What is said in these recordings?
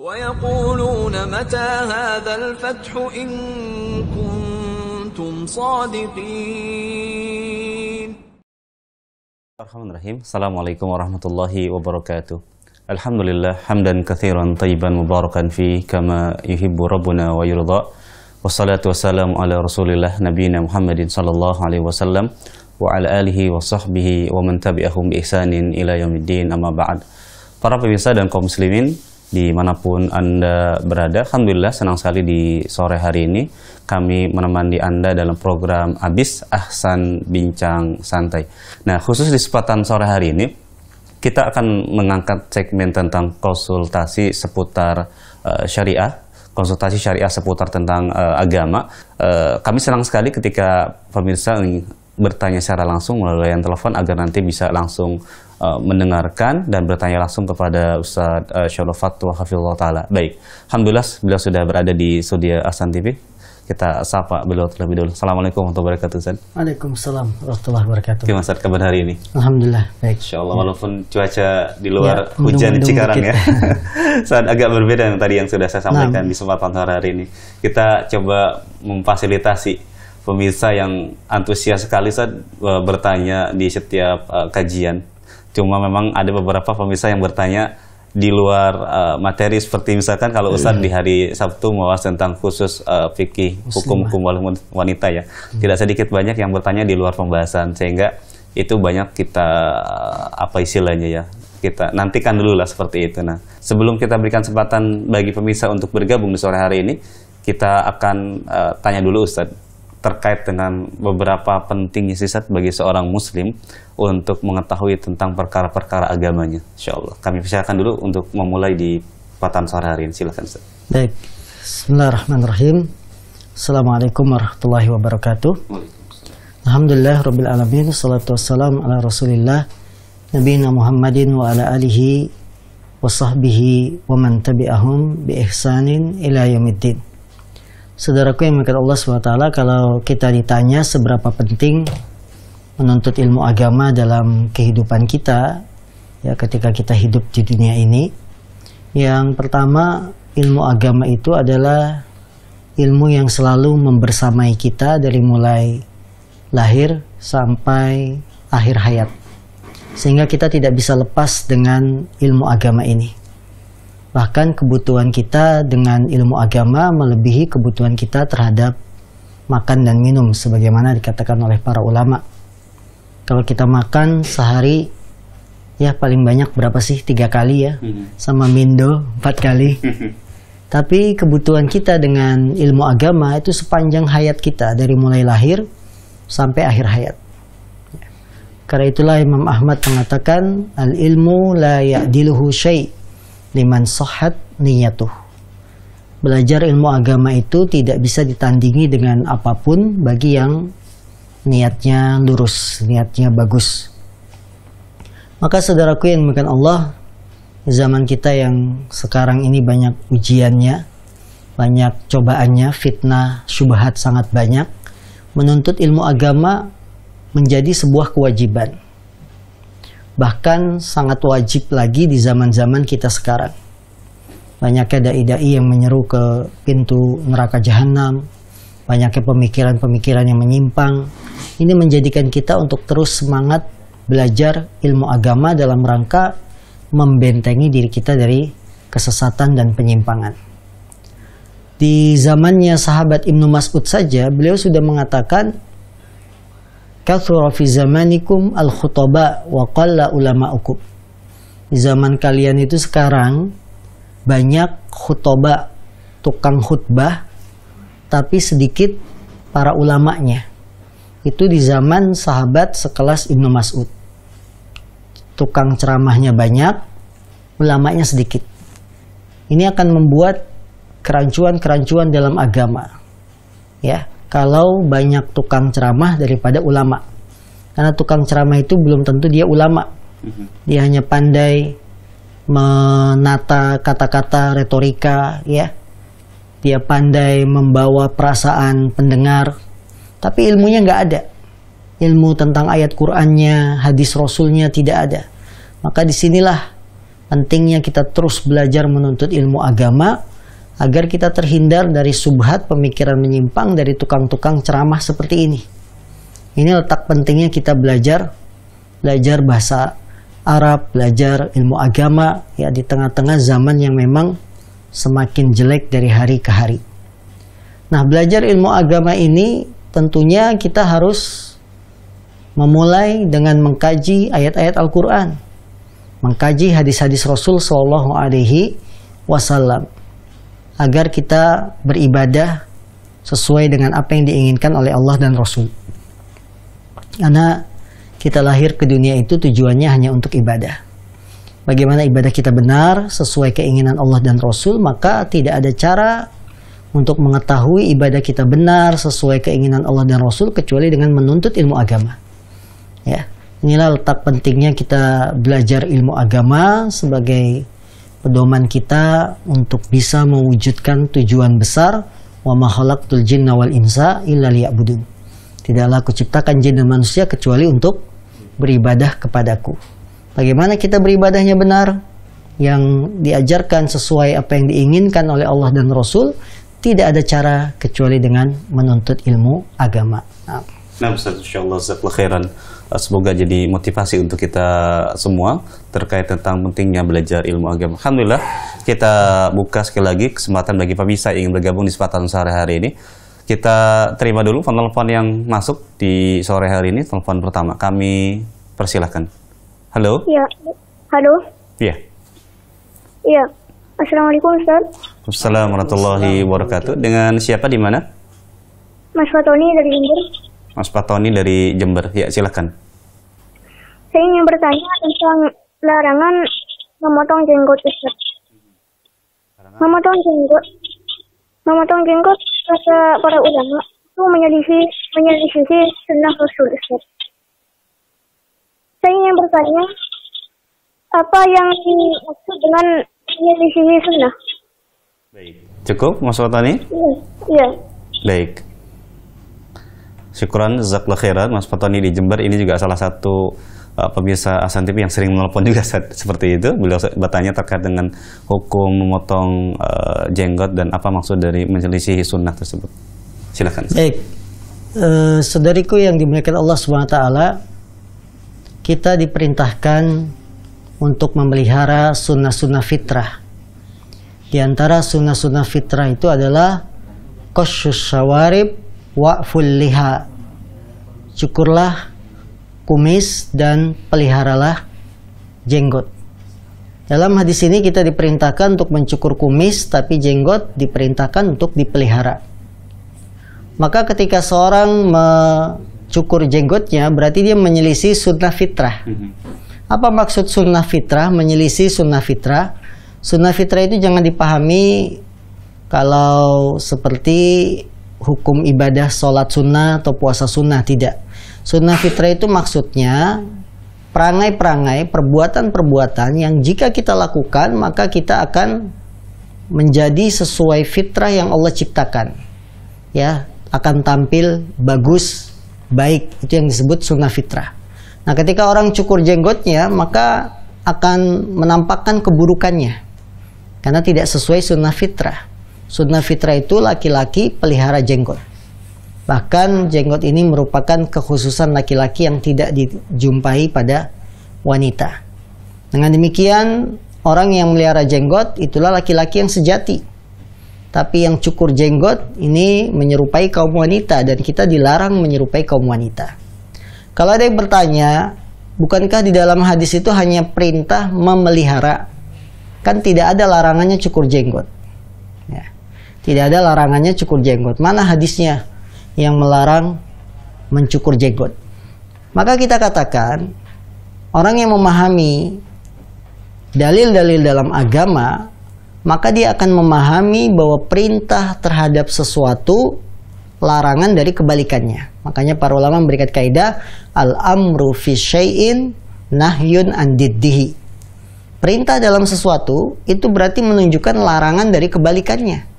ويقولون متى هذا الفتح إن كنتم صادقين. Bismillahirrahmanirrahim. Assalamualaikum warahmatullahi wabarakatuh. Alhamdulillah hamdan katsiran thayyiban mubarakan fi kama yuhibbu rabbuna wa yurda. Wassalatu wassalamu ala Rasulillah nabiyina Muhammadin sallallahu alaihi wasallam wa ala alihi wa sahbihi wa man tabi'ahum bi ihsanin ila yaumiddin, amma ba'd. Para pemirsa dan kaum muslimin dimanapun Anda berada, alhamdulillah senang sekali di sore hari ini kami menemani Anda dalam program Abis Ahsan Bincang Santai. Nah, khusus di kesempatan sore hari ini kita akan mengangkat segmen tentang konsultasi seputar syariah, konsultasi syariah seputar tentang agama. Kami senang sekali ketika pemirsa bertanya secara langsung melalui layar telepon agar nanti bisa langsung mendengarkan dan bertanya langsung kepada Ustaz Syarul Fatwa Hafizullah Ta'ala. Baik, alhamdulillah beliau sudah berada di studio Ahsan TV. Kita sapa beliau terlebih dulu. Assalamualaikum warahmatullahi wabarakatuh, Ustaz. Waalaikumsalam warahmatullahi wabarakatuh. Gimana Ustaz kabar hari ini? Alhamdulillah baik. Insyaallah, walaupun cuaca di luar hujan di Cikarang ya. Saat agak berbeda dengan tadi yang sudah saya sampaikan di kesempatan sore hari ini. Kita coba memfasilitasi pemirsa yang antusias sekali saat bertanya di setiap kajian. Cuma memang ada beberapa pemirsa yang bertanya di luar materi, seperti misalkan kalau Ustaz di hari Sabtu membahas tentang khusus fikih hukum wanita ya. Tidak sedikit banyak yang bertanya di luar pembahasan, sehingga itu banyak kita apa istilahnya ya, kita nantikan dulu lah seperti itu. Nah, sebelum kita berikan kesempatan bagi pemirsa untuk bergabung di sore hari ini, kita akan tanya dulu Ustaz terkait dengan beberapa pentingnya sisat bagi seorang muslim untuk mengetahui tentang perkara-perkara agamanya. Insyaallah. Kami persilakan dulu untuk memulai di kesempatan sore hari ini. Silakan Ustaz. Baik. Bismillahirrahmanirrahim. Assalamualaikum warahmatullahi wabarakatuh. Alhamdulillah rabbil alamin, wassalatu wassalamu ala Rasulillah nabiyina Muhammadin wa ala alihi wa sahbihi wa man tabi'ahum bi ihsanin ila yaumiddin. Saudaraku yang dimuliakan Allah SWT, kalau kita ditanya seberapa penting menuntut ilmu agama dalam kehidupan kita, ya ketika kita hidup di dunia ini, yang pertama, ilmu agama itu adalah ilmu yang selalu membersamai kita dari mulai lahir sampai akhir hayat, sehingga kita tidak bisa lepas dengan ilmu agama ini. Bahkan kebutuhan kita dengan ilmu agama melebihi kebutuhan kita terhadap makan dan minum, sebagaimana dikatakan oleh para ulama. Kalau kita makan sehari, ya paling banyak berapa sih? 3 kali ya, sama mindo 4 kali. Tapi kebutuhan kita dengan ilmu agama itu sepanjang hayat kita, dari mulai lahir sampai akhir hayat. Karena itulah Imam Ahmad mengatakan, al-ilmu la ya'diluhu syai' liman sohat niyatuh. Belajar ilmu agama itu tidak bisa ditandingi dengan apapun bagi yang niatnya lurus, niatnya bagus. Maka saudaraku yang dimuliakan Allah, zaman kita yang sekarang ini banyak ujiannya, banyak cobaannya, fitnah, syubhat sangat banyak. Menuntut ilmu agama menjadi sebuah kewajiban. Bahkan sangat wajib lagi di zaman-zaman kita sekarang. Banyaknya dai-dai yang menyeru ke pintu neraka jahanam, banyaknya pemikiran-pemikiran yang menyimpang. Ini menjadikan kita untuk terus semangat belajar ilmu agama dalam rangka membentengi diri kita dari kesesatan dan penyimpangan. Di zamannya sahabat Ibnu Mas'ud saja, beliau sudah mengatakan, kathura fi zamanikum al-khutaba wa qalla ulama'ukum. Di zaman kalian itu sekarang banyak khutaba, tukang khutbah, tapi sedikit para ulamanya. Itu di zaman sahabat sekelas Ibnu Mas'ud. Tukang ceramahnya banyak, ulamanya sedikit. Ini akan membuat kerancuan-kerancuan dalam agama. Ya. Kalau banyak tukang ceramah daripada ulama. Karena tukang ceramah itu belum tentu dia ulama. Dia hanya pandai menata kata-kata retorika, ya. Dia pandai membawa perasaan pendengar, tapi ilmunya nggak ada. Ilmu tentang ayat Qur'annya, hadis Rasulnya tidak ada. Maka disinilah pentingnya kita terus belajar menuntut ilmu agama agar kita terhindar dari subhat pemikiran menyimpang dari tukang-tukang ceramah seperti ini. Ini letak pentingnya kita belajar bahasa Arab, belajar ilmu agama ya di tengah-tengah zaman yang memang semakin jelek dari hari ke hari. Nah, belajar ilmu agama ini tentunya kita harus memulai dengan mengkaji ayat-ayat Al-Quran, mengkaji hadis-hadis Rasul Shallallahu Alaihi Wasallam, agar kita beribadah sesuai dengan apa yang diinginkan oleh Allah dan Rasul. Karena kita lahir ke dunia itu tujuannya hanya untuk ibadah. Bagaimana ibadah kita benar sesuai keinginan Allah dan Rasul, maka tidak ada cara untuk mengetahui ibadah kita benar sesuai keinginan Allah dan Rasul kecuali dengan menuntut ilmu agama. Ya, inilah letak pentingnya kita belajar ilmu agama sebagai pedoman kita untuk bisa mewujudkan tujuan besar, wa ma khalaqtul jinna wal insa illa liya'budun. Tidaklah aku ciptakan jin dan manusia kecuali untuk beribadah kepadaku. Bagaimana kita beribadahnya benar? Yang diajarkan sesuai apa yang diinginkan oleh Allah dan Rasul, tidak ada cara kecuali dengan menuntut ilmu agama. Nah, Ustaz, insyaallah jazakallahu khairan. Semoga jadi motivasi untuk kita semua terkait tentang pentingnya belajar ilmu agama. Alhamdulillah, kita buka sekali lagi kesempatan bagi pemirsa yang ingin bergabung di kesempatan sore hari ini. Kita terima dulu telepon yang masuk di sore hari ini. Telepon pertama kami persilahkan. Halo? Iya. Halo? Iya. Iya. Assalamualaikum, Ustaz. Assalamualaikum warahmatullahi wabarakatuh. Dengan siapa di mana? Mas Fatoni dari Jember. Mas Fatoni dari Jember. Ya, silakan. Saya ingin bertanya tentang larangan memotong jenggot, Ustaz. Memotong jenggot kata para ulama itu menyelisihi sunnah Rasul, Ustaz. Saya ingin bertanya, apa yang dimaksud dengan menyelisihi sunnah? Baik. Cukup, Mas Fatoni? Iya. Baik. Syukran, jazakallahu khairan, Mas Fatoni di Jember. Ini juga salah satu pemirsa Hasan TV yang sering menelpon juga seperti itu. Beliau bertanya terkait dengan hukum memotong jenggot dan apa maksud dari menyelisihi sunnah tersebut. Silakan. Baik, saudariku yang dimuliakan Allah SWT, kita diperintahkan untuk memelihara sunnah-sunnah fitrah. Di antara sunnah-sunnah fitrah itu adalah qasyus syawarib wa'ful liha. Cukurlah kumis dan peliharalah jenggot. Dalam hadis ini kita diperintahkan untuk mencukur kumis, tapi jenggot diperintahkan untuk dipelihara. Maka ketika seorang mencukur jenggotnya, berarti dia menyelisih sunnah fitrah. Apa maksud sunnah fitrah? Menyelisih sunnah fitrah. Sunnah fitrah itu jangan dipahami kalau seperti hukum ibadah sholat sunnah atau puasa sunnah, tidak. Sunnah fitrah itu maksudnya perangai-perangai, perbuatan-perbuatan yang jika kita lakukan maka kita akan menjadi sesuai fitrah yang Allah ciptakan. Ya, akan tampil bagus, baik. Itu yang disebut sunnah fitrah. Nah, ketika orang cukur jenggotnya maka akan menampakkan keburukannya karena tidak sesuai sunnah fitrah. Sunnah fitrah itu laki-laki pelihara jenggot. Bahkan jenggot ini merupakan kekhususan laki-laki yang tidak dijumpai pada wanita. Dengan demikian, orang yang melihara jenggot itulah laki-laki yang sejati. Tapi yang cukur jenggot ini menyerupai kaum wanita dan kita dilarang menyerupai kaum wanita. Kalau ada yang bertanya, bukankah di dalam hadis itu hanya perintah memelihara? Kan tidak ada larangannya cukur jenggot. Ya. Tidak ada larangannya cukur jenggot. Mana hadisnya yang melarang mencukur jenggot? Maka kita katakan, orang yang memahami dalil-dalil dalam agama, maka dia akan memahami bahwa perintah terhadap sesuatu larangan dari kebalikannya. Makanya para ulama memberikan kaidah al-amru fi syai'in nahyun an diddihi. Perintah dalam sesuatu itu berarti menunjukkan larangan dari kebalikannya.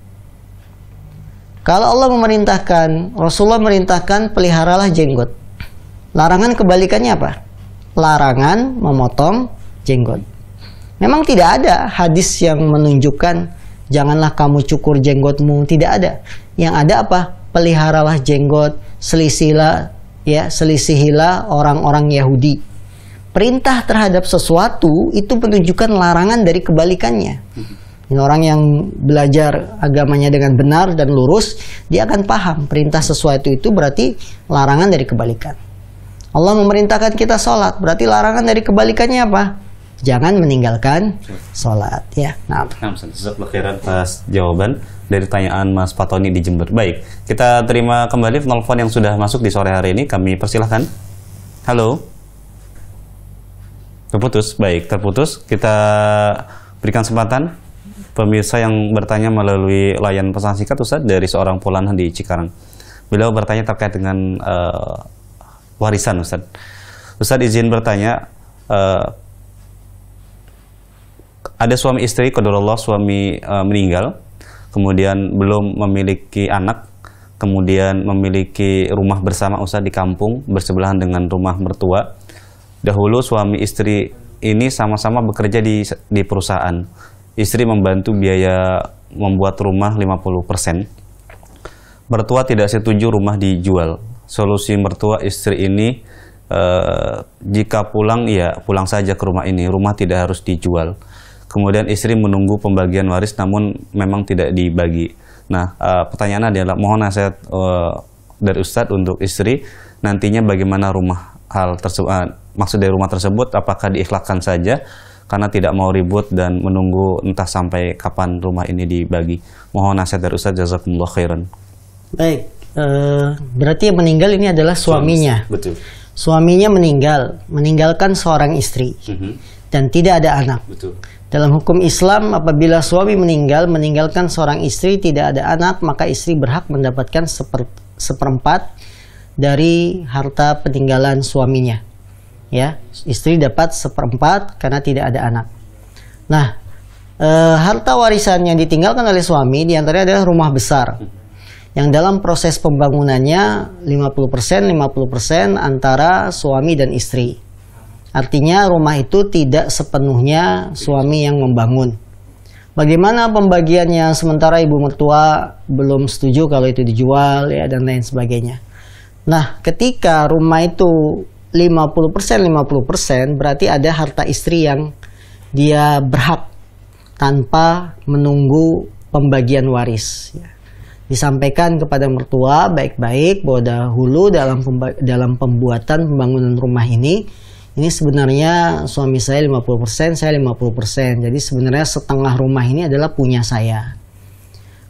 Kalau Allah memerintahkan, Rasulullah merintahkan peliharalah jenggot. Larangan kebalikannya apa? Larangan memotong jenggot. Memang tidak ada hadis yang menunjukkan janganlah kamu cukur jenggotmu, tidak ada. Yang ada apa? Peliharalah jenggot, selisihilah orang-orang Yahudi. Perintah terhadap sesuatu itu menunjukkan larangan dari kebalikannya. Ini orang yang belajar agamanya dengan benar dan lurus, dia akan paham perintah sesuatu itu berarti larangan dari kebalikan. Allah memerintahkan kita sholat, berarti larangan dari kebalikannya apa? Jangan meninggalkan sholat, ya. Nah, jazakallahu khairan atas jawaban dari pertanyaan Mas Fatoni di Jember. Baik, kita terima kembali telepon yang sudah masuk di sore hari ini. Kami persilahkan. Halo. Terputus. Baik, terputus. Kita berikan kesempatan pemirsa yang bertanya melalui layanan pesan singkat Ustaz dari seorang Polana di Cikarang. Beliau bertanya terkait dengan warisan Ustaz. Ustaz izin bertanya, ada suami istri, qadarullah suami meninggal, kemudian belum memiliki anak, kemudian memiliki rumah bersama Ustaz di kampung bersebelahan dengan rumah mertua. Dahulu suami istri ini sama-sama bekerja di perusahaan. Istri membantu biaya membuat rumah 50%. Mertua tidak setuju rumah dijual. Solusi mertua istri ini, jika pulang, ya pulang saja ke rumah ini. Rumah tidak harus dijual. Kemudian istri menunggu pembagian waris namun memang tidak dibagi. Nah, pertanyaan adalah mohon nasihat dari Ustadz untuk istri, nantinya bagaimana hal tersebut, maksud dari rumah tersebut, apakah diikhlakan saja karena tidak mau ribut dan menunggu entah sampai kapan rumah ini dibagi. Mohon nasihat dari Ustadz, jazakumullah khairan. Baik, berarti yang meninggal ini adalah suaminya. Betul. Suaminya meninggalkan seorang istri dan tidak ada anak. Betul. Dalam hukum Islam, apabila suami meninggalkan seorang istri, tidak ada anak, maka istri berhak mendapatkan seperempat dari harta peninggalan suaminya. Ya, istri dapat seperempat karena tidak ada anak. Nah, harta warisan yang ditinggalkan oleh suami diantaranya adalah rumah besar, yang dalam proses pembangunannya 50% antara suami dan istri. Artinya rumah itu tidak sepenuhnya suami yang membangun. Bagaimana pembagiannya sementara ibu mertua belum setuju kalau itu dijual, ya, dan lain sebagainya. Nah, ketika rumah itu 50% berarti ada harta istri yang dia berhak tanpa menunggu pembagian waris, ya. Disampaikan kepada mertua baik-baik bahwa dahulu dalam pembuatan pembangunan rumah ini sebenarnya suami saya 50%, saya 50%. Jadi sebenarnya setengah rumah ini adalah punya saya.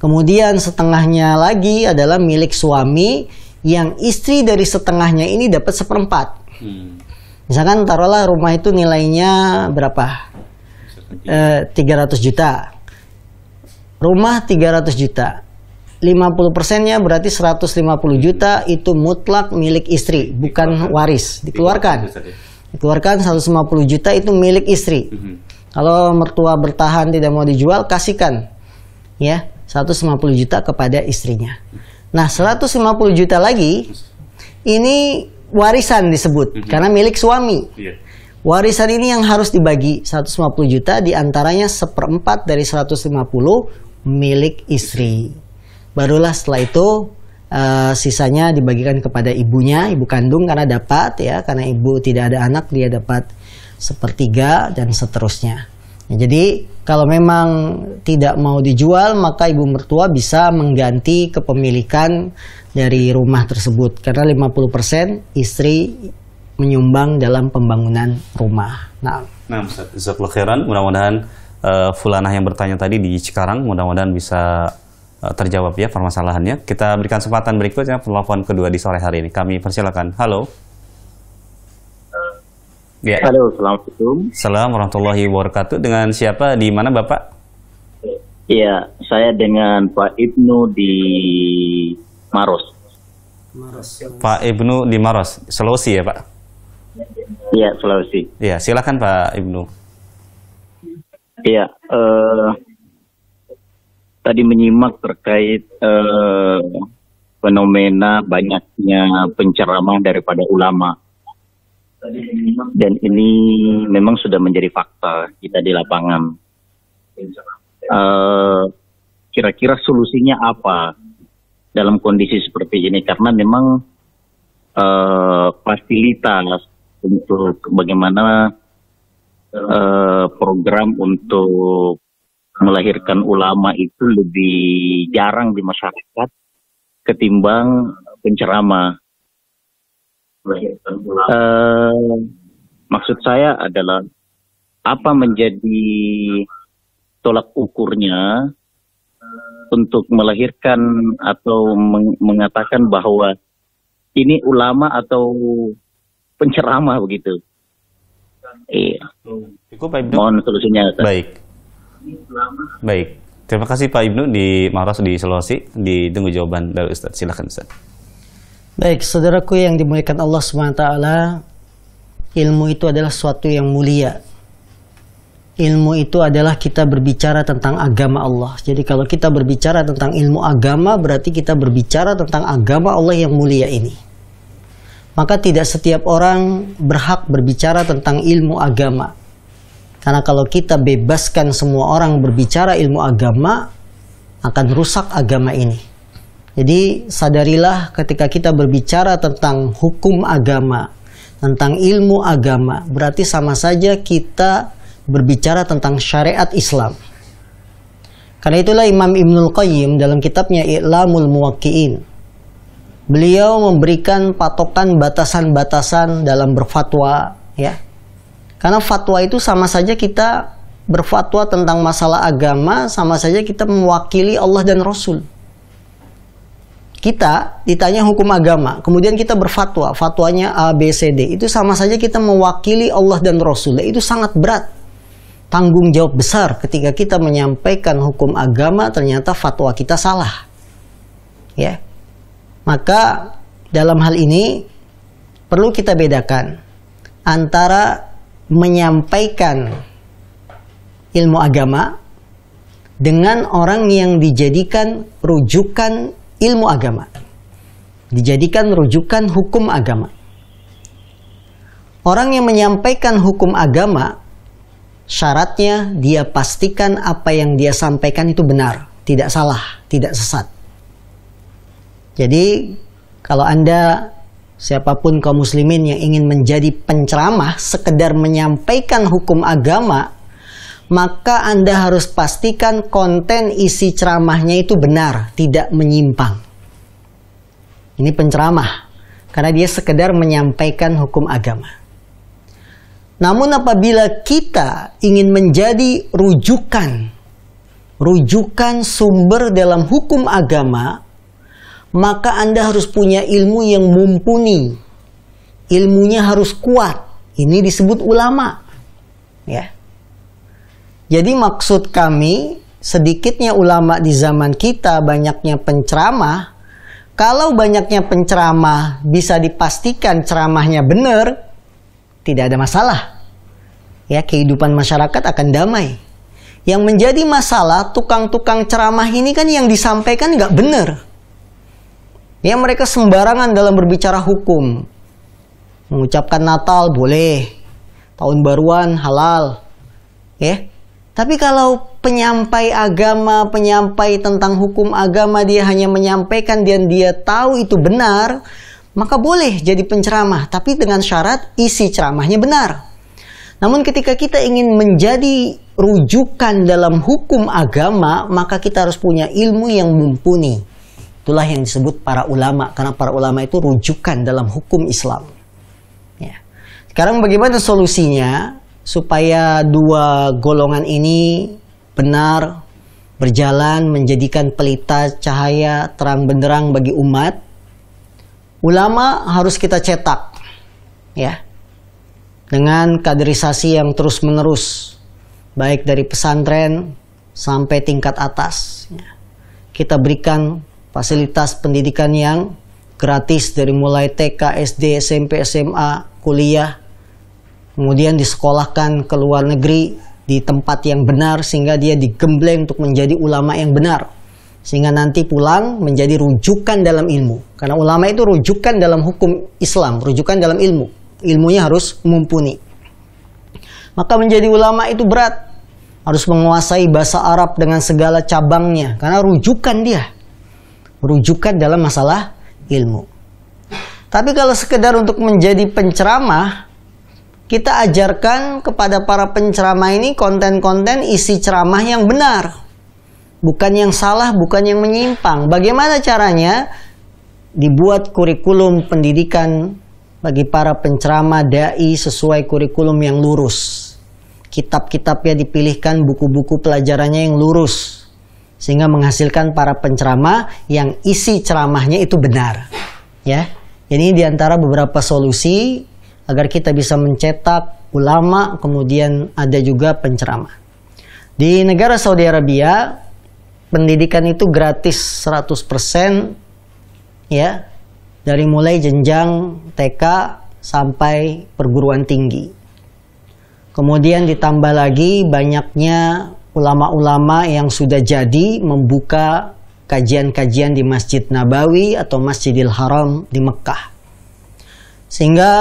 Kemudian setengahnya lagi adalah milik suami, yang istri dari setengahnya ini dapat seperempat. Misalkan taruhlah rumah itu nilainya berapa? 300 juta. Rumah 300 juta. 50%-nya berarti 150 juta itu mutlak milik istri, bukan waris. Dikeluarkan 150 juta itu milik istri. Kalau mertua bertahan tidak mau dijual, kasihkan ya 150 juta kepada istrinya. Nah, 150 juta lagi ini warisan disebut karena milik suami. Warisan ini yang harus dibagi 150 juta, diantaranya seperempat dari 150 milik istri. Barulah setelah itu sisanya dibagikan kepada ibunya, ibu kandung, karena dapat, ya, karena ibu tidak ada anak dia dapat sepertiga dan seterusnya. Ya, jadi kalau memang tidak mau dijual, maka ibu mertua bisa mengganti kepemilikan dari rumah tersebut karena 50% istri menyumbang dalam pembangunan rumah. Nah, jazakallahu khairan. Mudah-mudahan Fulanah yang bertanya tadi di Cikarang mudah-mudahan bisa terjawab ya permasalahannya. Kita berikan kesempatan berikutnya penelpon kedua di sore hari ini. Kami persilakan. Halo. Ya. Halo, assalamualaikum. Assalamualaikum warahmatullahi wabarakatuh. Dengan siapa? Di mana Bapak? Iya, saya dengan Pak Ibnu di Maros. Pak Ibnu di Maros, Sulawesi ya Pak? Iya, Sulawesi. Iya, silakan Pak Ibnu. Iya, tadi menyimak terkait fenomena banyaknya penceramah daripada ulama. Dan ini memang sudah menjadi fakta kita di lapangan. Kira-kira solusinya apa dalam kondisi seperti ini? Karena memang fasilitas untuk bagaimana program untuk melahirkan ulama itu lebih jarang di masyarakat ketimbang penceramah. Maksud saya adalah apa menjadi tolak ukurnya untuk melahirkan atau mengatakan bahwa ini ulama atau penceramah begitu. Iya. Cukup Pak Ibnu. Mohon solusinya. Baik. Baik. Terima kasih Pak Ibnu di Maros di Sulawesi. Ditunggu jawaban dari Ustaz. Silakan Ustaz. Baik, saudaraku yang dimuliakan Allah SWT, ilmu itu adalah suatu yang mulia. Ilmu itu adalah kita berbicara tentang agama Allah. Jadi kalau kita berbicara tentang ilmu agama, berarti kita berbicara tentang agama Allah yang mulia ini. Maka tidak setiap orang berhak berbicara tentang ilmu agama. Karena kalau kita bebaskan semua orang berbicara ilmu agama, akan rusak agama ini. Jadi sadarilah ketika kita berbicara tentang hukum agama, tentang ilmu agama, berarti sama saja kita berbicara tentang syariat Islam. Karena itulah Imam Ibnul Qayyim dalam kitabnya I'lamul Muwaqqi'in, beliau memberikan patokan batasan-batasan dalam berfatwa, ya. Karena fatwa itu sama saja kita berfatwa tentang masalah agama, sama saja kita mewakili Allah dan Rasul. Kita ditanya hukum agama, kemudian kita berfatwa, fatwanya A, B, C, D. Itu sama saja kita mewakili Allah dan Rasul. Itu sangat berat. Tanggung jawab besar ketika kita menyampaikan hukum agama, ternyata fatwa kita salah. Ya. Maka dalam hal ini perlu kita bedakan antara menyampaikan ilmu agama dengan orang yang dijadikan rujukan ilmu agama, dijadikan rujukan hukum agama. Orang yang menyampaikan hukum agama, syaratnya dia pastikan apa yang dia sampaikan itu benar, tidak salah, tidak sesat. Jadi kalau Anda, siapapun kaum muslimin yang ingin menjadi penceramah, sekedar menyampaikan hukum agama, maka Anda harus pastikan konten isi ceramahnya itu benar, tidak menyimpang. Ini penceramah, karena dia sekedar menyampaikan hukum agama. Namun apabila kita ingin menjadi rujukan sumber dalam hukum agama, maka Anda harus punya ilmu yang mumpuni. Ilmunya harus kuat. Ini disebut ulama. Ya. Jadi maksud kami, sedikitnya ulama di zaman kita, banyaknya penceramah. Kalau banyaknya penceramah bisa dipastikan ceramahnya benar, tidak ada masalah. Ya, kehidupan masyarakat akan damai. Yang menjadi masalah, tukang-tukang ceramah ini kan yang disampaikan nggak benar. Ya, mereka sembarangan dalam berbicara hukum. Mengucapkan Natal boleh, tahun baruan halal. Ya. Tapi kalau penyampai agama, penyampai tentang hukum agama, dia hanya menyampaikan dan dia tahu itu benar, maka boleh jadi penceramah, tapi dengan syarat isi ceramahnya benar. Namun ketika kita ingin menjadi rujukan dalam hukum agama, maka kita harus punya ilmu yang mumpuni. Itulah yang disebut para ulama, karena para ulama itu rujukan dalam hukum Islam. Ya. Sekarang bagaimana solusinya supaya dua golongan ini benar berjalan menjadikan pelita cahaya terang benderang bagi umat? Ulama harus kita cetak, ya, dengan kaderisasi yang terus-menerus, baik dari pesantren sampai tingkat atas. Ya. Kita berikan fasilitas pendidikan yang gratis dari mulai TK, SD, SMP, SMA, kuliah. Kemudian disekolahkan ke luar negeri di tempat yang benar sehingga dia digembleng untuk menjadi ulama yang benar. Sehingga nanti pulang menjadi rujukan dalam ilmu. Karena ulama itu rujukan dalam hukum Islam, rujukan dalam ilmu. ilmunya harus mumpuni. Maka menjadi ulama itu berat. Harus menguasai bahasa Arab dengan segala cabangnya. Karena rujukan dia. Rujukan dalam masalah ilmu. Tapi kalau sekedar untuk menjadi penceramah, kita ajarkan kepada para penceramah ini konten-konten isi ceramah yang benar. Bukan yang salah, bukan yang menyimpang. Bagaimana caranya? Dibuat kurikulum pendidikan bagi para penceramah dai sesuai kurikulum yang lurus. Kitab-kitabnya dipilihkan, buku-buku pelajarannya yang lurus. Sehingga menghasilkan para penceramah yang isi ceramahnya itu benar. Ya, ini diantara beberapa solusi agar kita bisa mencetak ulama, kemudian ada juga penceramah. Di negara Saudi Arabia, pendidikan itu gratis 100%, ya, dari mulai jenjang TK sampai perguruan tinggi. Kemudian ditambah lagi banyaknya ulama-ulama yang sudah jadi membuka kajian-kajian di Masjid Nabawi atau Masjidil Haram di Mekah. Sehingga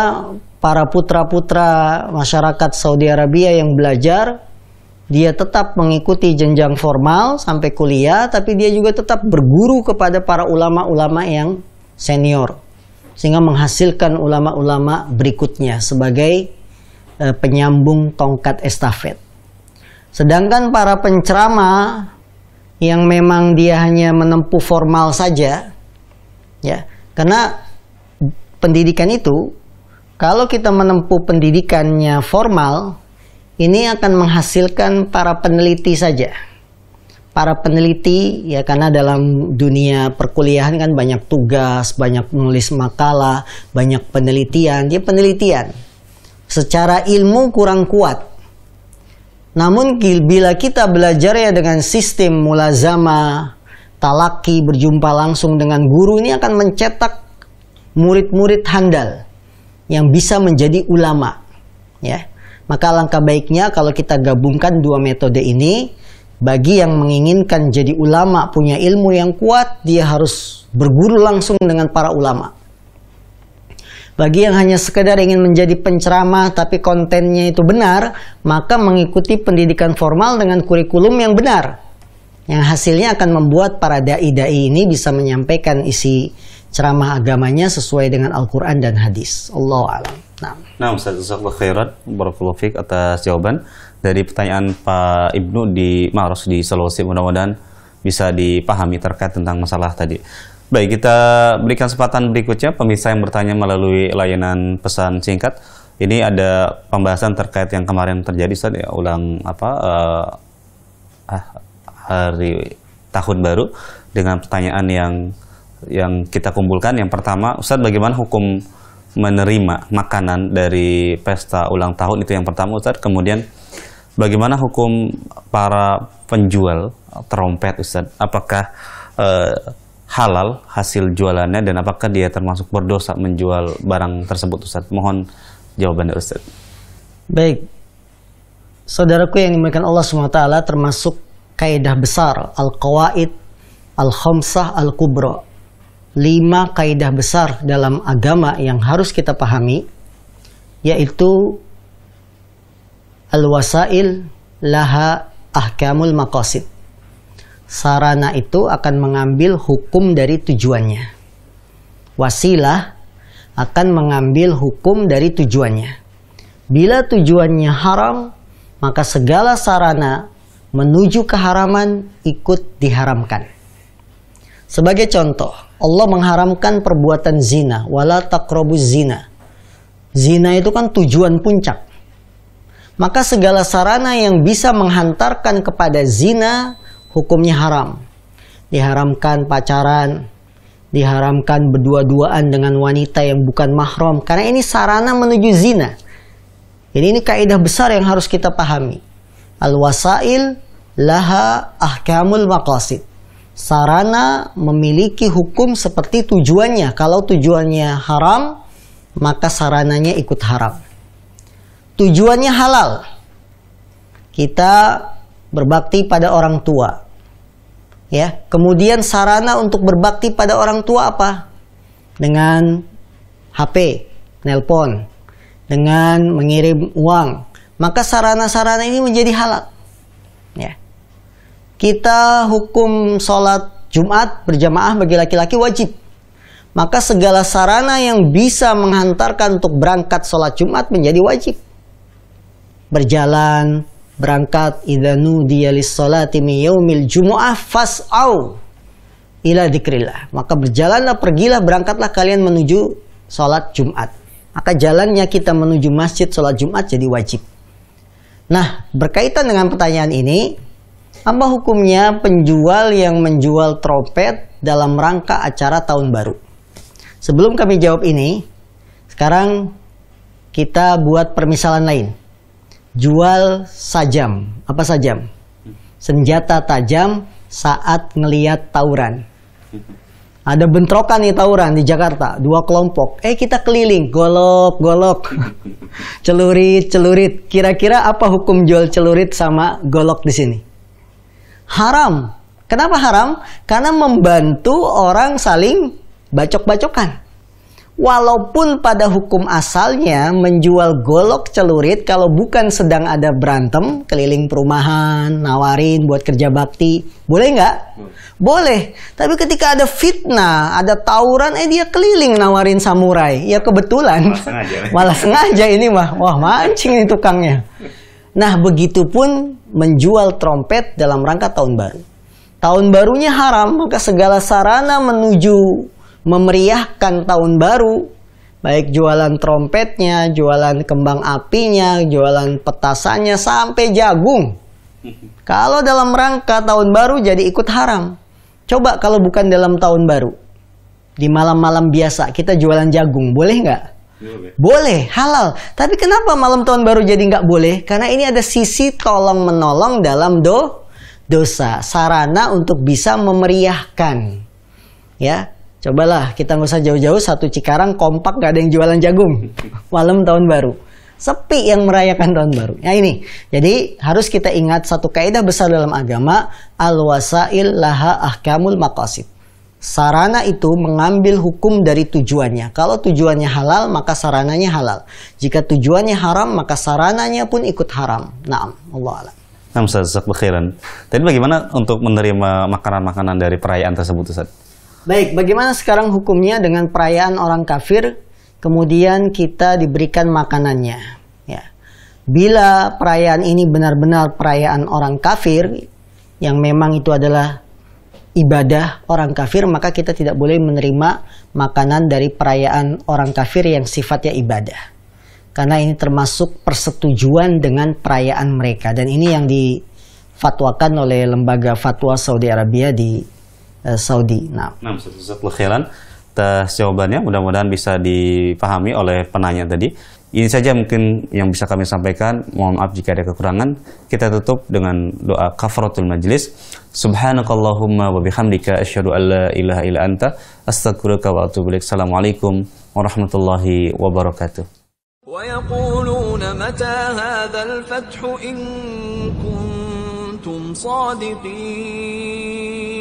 para putra-putra masyarakat Saudi Arabia yang belajar, dia tetap mengikuti jenjang formal sampai kuliah, tapi dia juga tetap berguru kepada para ulama-ulama yang senior. Sehingga menghasilkan ulama-ulama berikutnya sebagai penyambung tongkat estafet. Sedangkan para penceramah yang memang dia hanya menempuh formal saja, ya, karena pendidikan itu, kalau kita menempuh pendidikannya formal, ini akan menghasilkan para peneliti saja. Para peneliti, ya, karena dalam dunia perkuliahan kan banyak tugas, banyak menulis makalah, banyak penelitian. Dia penelitian. Secara ilmu kurang kuat. Namun bila kita belajar ya dengan sistem mulazamah, talaki, berjumpa langsung dengan guru, ini akan mencetak murid-murid handal yang bisa menjadi ulama. Ya. Maka alangkah baiknya kalau kita gabungkan dua metode ini. Bagi yang menginginkan jadi ulama, punya ilmu yang kuat, dia harus berguru langsung dengan para ulama. Bagi yang hanya sekedar ingin menjadi penceramah tapi kontennya itu benar, maka mengikuti pendidikan formal dengan kurikulum yang benar. Yang hasilnya akan membuat para dai-dai ini bisa menyampaikan isi ceramah agamanya sesuai dengan Al-Quran dan hadis. Allahu a'lam. Nah, Ustaz, jazakallahu khairan, barakallahu fiik atas jawaban dari pertanyaan Pak Ibnu di Maros di Sulawesi. Mudah-mudahan bisa dipahami terkait tentang masalah tadi. Baik, kita berikan kesempatan berikutnya pemirsa yang bertanya melalui layanan pesan singkat. Ini ada pembahasan terkait yang kemarin terjadi, Ustaz, ya, hari tahun baru dengan pertanyaan yang kita kumpulkan. Yang pertama, Ustaz, bagaimana hukum menerima makanan dari pesta ulang tahun? Itu yang pertama, Ustaz. Kemudian bagaimana hukum para penjual trompet, Ustaz? Apakah halal hasil jualannya dan apakah dia termasuk berdosa menjual barang tersebut, Ustaz? Mohon jawabannya, Ustaz. Baik, saudaraku yang dimuliakan Allah SWT, termasuk kaidah besar al-qawaid al-khamsah al-kubra, 5 kaidah besar dalam agama yang harus kita pahami, yaitu al-wasail laha ahkamul maqasid. Sarana itu akan mengambil hukum dari tujuannya. Wasilah akan mengambil hukum dari tujuannya. Bila tujuannya haram, maka segala sarana menuju keharaman ikut diharamkan. Sebagai contoh, Allah mengharamkan perbuatan zina, wala taqrabuz zina. Zina itu kan tujuan puncak. Maka segala sarana yang bisa menghantarkan kepada zina, hukumnya haram. Diharamkan pacaran, diharamkan berdua-duaan dengan wanita yang bukan mahram, karena ini sarana menuju zina. Jadi ini kaidah besar yang harus kita pahami. Al-wasail laha ahkamul maqasid. Sarana memiliki hukum seperti tujuannya. Kalau tujuannya haram, maka sarananya ikut haram. Tujuannya halal. Kita berbakti pada orang tua. Ya, kemudian sarana untuk berbakti pada orang tua apa? Dengan HP, nelpon. dengan mengirim uang, maka sarana-sarana ini menjadi halal. Ya. Kita hukum sholat Jumat berjamaah bagi laki-laki wajib. Maka segala sarana yang bisa menghantarkan untuk berangkat sholat Jumat menjadi wajib. Berjalan, berangkat, idza nudiya lis-sholati min yaumil jumu'ah fas'au ila dzikrillah. Maka berjalanlah, pergilah, berangkatlah kalian menuju sholat Jumat. Maka jalannya kita menuju masjid sholat Jumat jadi wajib. Nah, berkaitan dengan pertanyaan ini, apa hukumnya penjual yang menjual trompet dalam rangka acara tahun baru? Sebelum kami jawab ini, sekarang kita buat permisalan lain. Jual sajam. Apa sajam? Senjata tajam saat ngeliat tawuran. Ada bentrokan nih tawuran di Jakarta, 2 kelompok. Kita keliling, golok, celurit. Kira-kira apa hukum jual celurit sama golok di sini? Haram. Kenapa haram? Karena membantu orang saling bacok-bacokan. Walaupun pada hukum asalnya menjual golok celurit kalau bukan sedang ada berantem, keliling perumahan, nawarin buat kerja bakti, boleh nggak? Boleh. Tapi ketika ada fitnah, ada tawuran, dia keliling nawarin samurai. Ya kebetulan. Malah sengaja ini mah. Wah, mancing ini tukangnya. Nah, begitupun menjual trompet dalam rangka tahun baru. Tahun barunya haram, maka segala sarana menuju memeriahkan tahun baru, baik jualan trompetnya, jualan kembang apinya, jualan petasannya, sampai jagung. Kalau dalam rangka tahun baru jadi ikut haram. Coba kalau bukan dalam tahun baru, di malam-malam biasa kita jualan jagung, boleh nggak? Boleh, halal. Tapi kenapa malam tahun baru jadi nggak boleh? Karena ini ada sisi tolong menolong dalam dosa, sarana untuk bisa memeriahkan. Ya. Cobalah kita nggak usah jauh-jauh, satu Cikarang kompak gak ada yang jualan jagung malam tahun baru, sepi yang merayakan tahun baru. Nah ini, jadi harus kita ingat satu kaidah besar dalam agama, al-wasail laha ahkamul maqasid. Sarana itu mengambil hukum dari tujuannya. Kalau tujuannya halal, maka sarananya halal. Jika tujuannya haram, maka sarananya pun ikut haram. Naam, Allah a'lam. Nah, Ustaz, khairan. Tadi bagaimana untuk menerima makanan-makanan dari perayaan tersebut, Ustaz? Baik, bagaimana sekarang hukumnya dengan perayaan orang kafir, kemudian kita diberikan makanannya? Ya. Bila perayaan ini benar-benar perayaan orang kafir, yang memang itu adalah ibadah orang kafir, maka kita tidak boleh menerima makanan dari perayaan orang kafir yang sifatnya ibadah. Karena ini termasuk persetujuan dengan perayaan mereka. Dan ini yang difatwakan oleh lembaga fatwa Saudi Arabia di Saudi. Nah, Ustaz khairan atas jawabannya, mudah-mudahan bisa dipahami oleh penanya tadi. Ini saja mungkin yang bisa kami sampaikan. Mohon maaf jika ada kekurangan. Kita tutup dengan doa kafaratul majlis. Subhanakallahumma wa bihamdika asyhadu an la ilaha illa anta astaghfiruka wa atubu ilaik. Assalamualaikum warahmatullahi wabarakatuh. ويقولون متى هذا الفتح إن كنتم صادقين